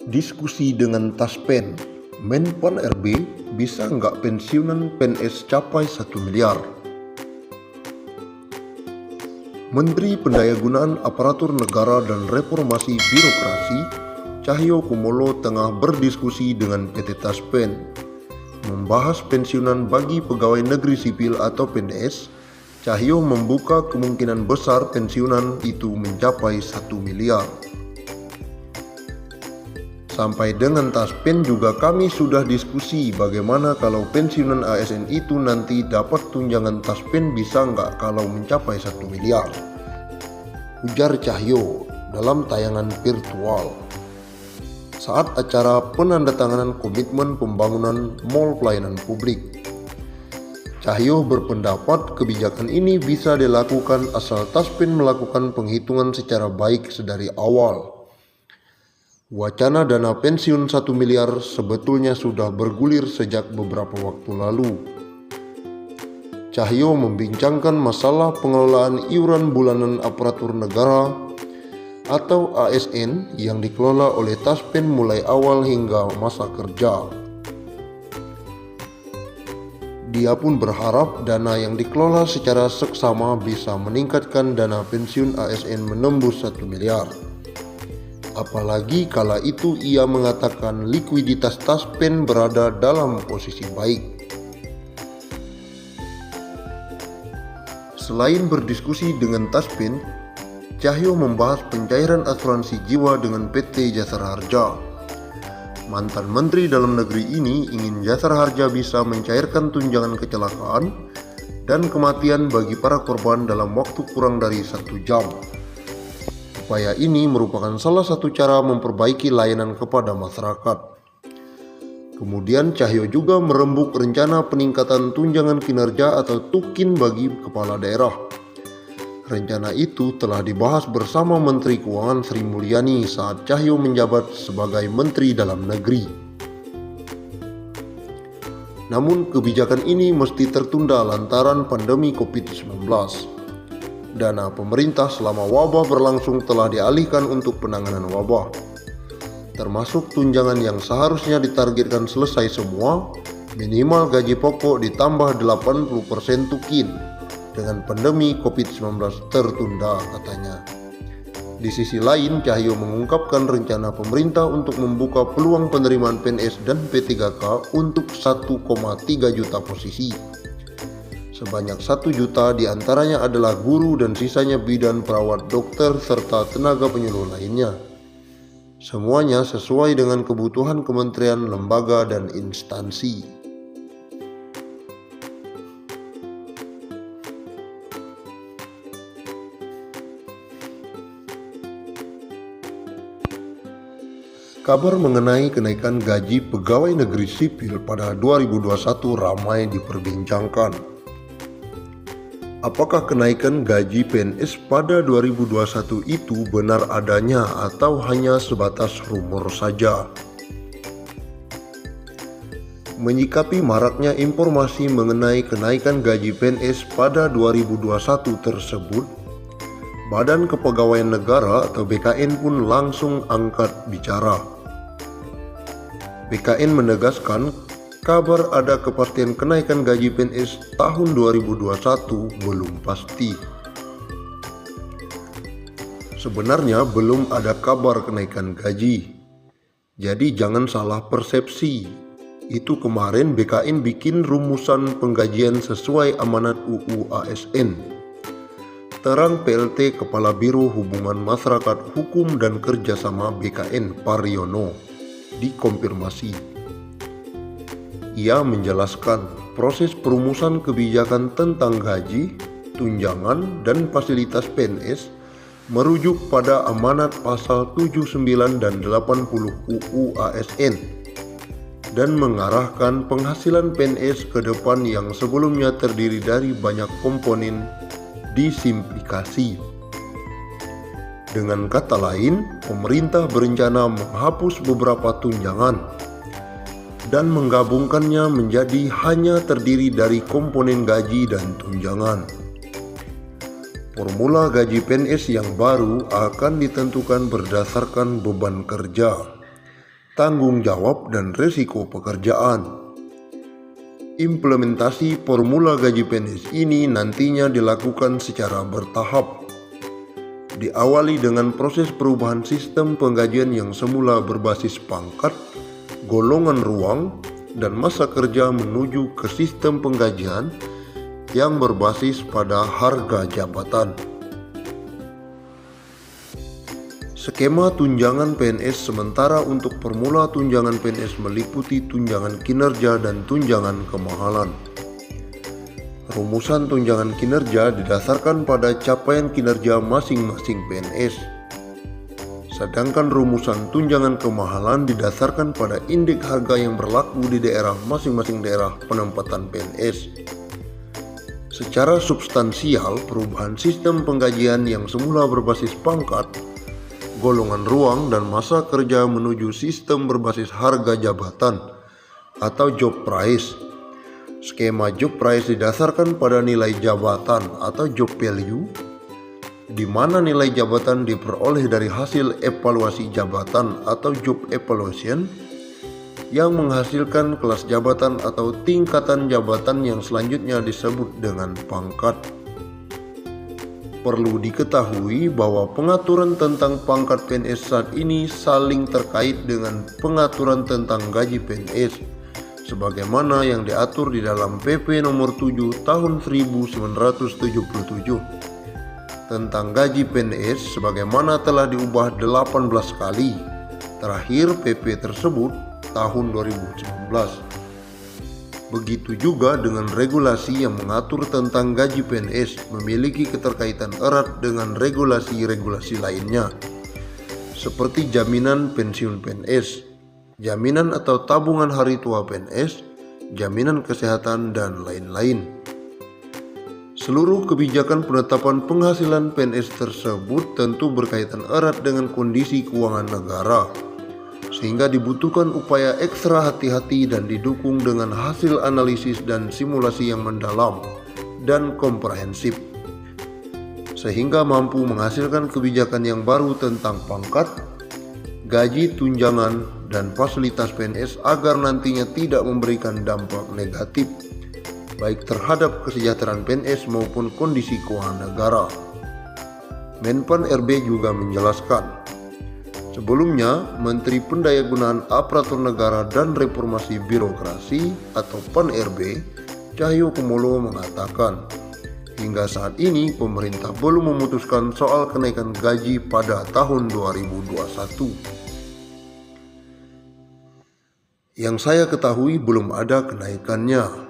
Diskusi dengan Taspen, Menpan RB bisa nggak pensiunan PNS capai 1 miliar? Menteri Pendayagunaan Aparatur Negara dan Reformasi Birokrasi, Cahyokumolo tengah berdiskusi dengan PT Taspen, membahas pensiunan bagi pegawai negeri sipil atau PNS. Cahyo membuka kemungkinan besar pensiunan itu mencapai 1 miliar. Sampai dengan Taspen juga kami sudah diskusi bagaimana kalau pensiunan ASN itu nanti dapat tunjangan Taspen bisa nggak kalau mencapai 1 miliar. Ujar Cahyo dalam tayangan virtual saat acara penandatanganan komitmen pembangunan mall pelayanan publik. Cahyo berpendapat kebijakan ini bisa dilakukan asal Taspen melakukan penghitungan secara baik sedari awal. Wacana dana pensiun 1 miliar sebetulnya sudah bergulir sejak beberapa waktu lalu. Cahyo membincangkan masalah pengelolaan iuran bulanan aparatur negara atau ASN yang dikelola oleh Taspen mulai awal hingga masa kerja. Dia pun berharap dana yang dikelola secara seksama bisa meningkatkan dana pensiun ASN menembus 1 miliar. Apalagi kala itu ia mengatakan likuiditas Taspen berada dalam posisi baik. Selain berdiskusi dengan Taspen, Cahyo membahas pencairan asuransi jiwa dengan PT Jasara Harja. Mantan Menteri Dalam Negeri ini ingin Jasara Harja bisa mencairkan tunjangan kecelakaan dan kematian bagi para korban dalam waktu kurang dari 1 jam. Upaya ini merupakan salah satu cara memperbaiki layanan kepada masyarakat. Kemudian Cahyo juga merembuk rencana peningkatan tunjangan kinerja atau tukin bagi kepala daerah. Rencana itu telah dibahas bersama Menteri Keuangan Sri Mulyani saat Cahyo menjabat sebagai Menteri Dalam Negeri. Namun kebijakan ini mesti tertunda lantaran pandemi COVID-19. Dana pemerintah selama wabah berlangsung telah dialihkan untuk penanganan wabah, termasuk tunjangan yang seharusnya ditargetkan selesai semua, minimal gaji pokok ditambah 80% tukin. Dengan pandemi COVID-19 tertunda katanya. Di sisi lain, Cahyo mengungkapkan rencana pemerintah untuk membuka peluang penerimaan PNS dan P3K untuk 1,3 juta posisi. Sebanyak 1 juta diantaranya adalah guru dan sisanya bidan, perawat, dokter, serta tenaga penyuluh lainnya. Semuanya sesuai dengan kebutuhan kementerian, lembaga, dan instansi. Kabar mengenai kenaikan gaji pegawai negeri sipil pada 2021 ramai diperbincangkan. Apakah kenaikan gaji PNS pada 2021 itu benar adanya atau hanya sebatas rumor saja? Menyikapi maraknya informasi mengenai kenaikan gaji PNS pada 2021 tersebut, Badan Kepegawaian Negara atau BKN pun langsung angkat bicara. BKN menegaskan kabar ada kepastian kenaikan gaji PNS tahun 2021 belum pasti. Sebenarnya belum ada kabar kenaikan gaji, jadi jangan salah persepsi. Itu kemarin BKN bikin rumusan penggajian sesuai amanat UU ASN. Terang PLT Kepala Biro Hubungan Masyarakat Hukum dan Kerjasama BKN Pariono dikonfirmasi. Ia menjelaskan proses perumusan kebijakan tentang gaji, tunjangan, dan fasilitas PNS merujuk pada amanat pasal 79 dan 80 UU ASN dan mengarahkan penghasilan PNS ke depan yang sebelumnya terdiri dari banyak komponen disimplifikasi. Dengan kata lain, pemerintah berencana menghapus beberapa tunjangan dan menggabungkannya menjadi hanya terdiri dari komponen gaji dan tunjangan. Formula gaji PNS yang baru akan ditentukan berdasarkan beban kerja, tanggung jawab dan risiko pekerjaan. Implementasi formula gaji PNS ini nantinya dilakukan secara bertahap. Diawali dengan proses perubahan sistem penggajian yang semula berbasis pangkat, golongan ruang, dan masa kerja menuju ke sistem penggajian yang berbasis pada harga jabatan. Skema tunjangan PNS sementara untuk formula tunjangan PNS meliputi tunjangan kinerja dan tunjangan kemahalan. Rumusan tunjangan kinerja didasarkan pada capaian kinerja masing-masing PNS. Sedangkan rumusan tunjangan kemahalan didasarkan pada indeks harga yang berlaku di daerah masing-masing daerah penempatan PNS. Secara substansial, perubahan sistem penggajian yang semula berbasis pangkat, golongan ruang, dan masa kerja menuju sistem berbasis harga jabatan atau job price. Skema job price didasarkan pada nilai jabatan atau job value, di mana nilai jabatan diperoleh dari hasil evaluasi jabatan atau job evaluation yang menghasilkan kelas jabatan atau tingkatan jabatan yang selanjutnya disebut dengan pangkat. Perlu diketahui bahwa pengaturan tentang pangkat PNS saat ini saling terkait dengan pengaturan tentang gaji PNS sebagaimana yang diatur di dalam PP nomor 7 tahun 1977 tentang gaji PNS sebagaimana telah diubah 18 kali. Terakhir PP tersebut tahun 2019. Begitu juga dengan regulasi yang mengatur tentang gaji PNS memiliki keterkaitan erat dengan regulasi-regulasi lainnya seperti jaminan pensiun PNS, jaminan atau tabungan hari tua PNS, jaminan kesehatan, dan lain-lain. Seluruh kebijakan penetapan penghasilan PNS tersebut tentu berkaitan erat dengan kondisi keuangan negara, sehingga dibutuhkan upaya ekstra hati-hati dan didukung dengan hasil analisis dan simulasi yang mendalam dan komprehensif, sehingga mampu menghasilkan kebijakan yang baru tentang pangkat, gaji, tunjangan, dan fasilitas PNS agar nantinya tidak memberikan dampak negatif baik terhadap kesejahteraan PNS maupun kondisi keuangan negara. Menpan RB juga menjelaskan, sebelumnya Menteri Pendayagunaan Aparatur Negara dan Reformasi Birokrasi atau PAN-RB Cahyokumolo mengatakan, hingga saat ini pemerintah belum memutuskan soal kenaikan gaji pada tahun 2021. Yang saya ketahui belum ada kenaikannya.